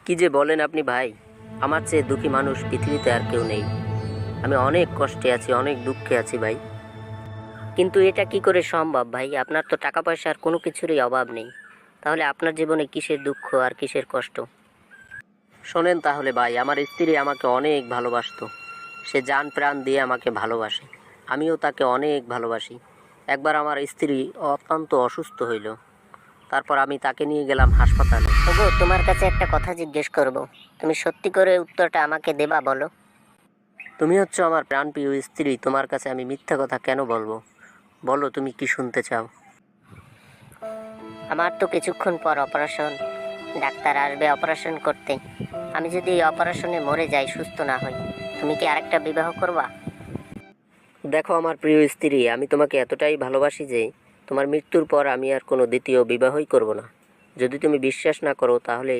কি যে বলেন আপনি ভাই, আমার চেয়ে দুঃখী মানুষ পৃথিবীতে আর কেউ নেই। আমি অনেক কষ্টে আছি, অনেক দুঃখে আছি ভাই। কিন্তু এটা কি করে সম্ভব ভাই? আপনার তো টাকা পয়সার কোনো কিছুরই অভাব নেই, তাহলে আপনার জীবনে কিসের দুঃখ আর কিসের কষ্ট? শোনেন তাহলে ভাই, আমার স্ত্রী আমাকে অনেক ভালোবাসতো। সে জান প্রাণ দিয়ে আমাকে ভালোবাসে, আমিও তাকে অনেক ভালোবাসি। একবার আমার স্ত্রী অত্যন্ত অসুস্থ হইল, তারপর আমি তাকে নিয়ে গেলাম হাসপাতালে। ওগো, তোমার কাছে একটা কথা জিজ্ঞেস করব। তুমি সত্যি করে উত্তরটা আমাকে দেবা, বলো। তুমি হচ্ছে আমার প্রাণপ্রিয় স্ত্রী, তোমার কাছে আমি মিথ্যা কথা কেন বলবো? বলো তুমি কি শুনতে চাও? আমার তো কিছুক্ষণ পর অপারেশন। ডাক্তার আসবে অপারেশন করতে। আমি যদি এই অপারেশনে মরে যাই, সুস্থ না হই, তুমি কি আরেকটা বিবাহ করবা? দেখো আমার প্রিয় স্ত্রী, আমি তোমাকে এতটাই ভালোবাসি যে তোমার মৃত্যুর পর আমি আর কোনো দ্বিতীয় বিবাহই করব না। যদি তুমি বিশ্বাস না করো তাহলে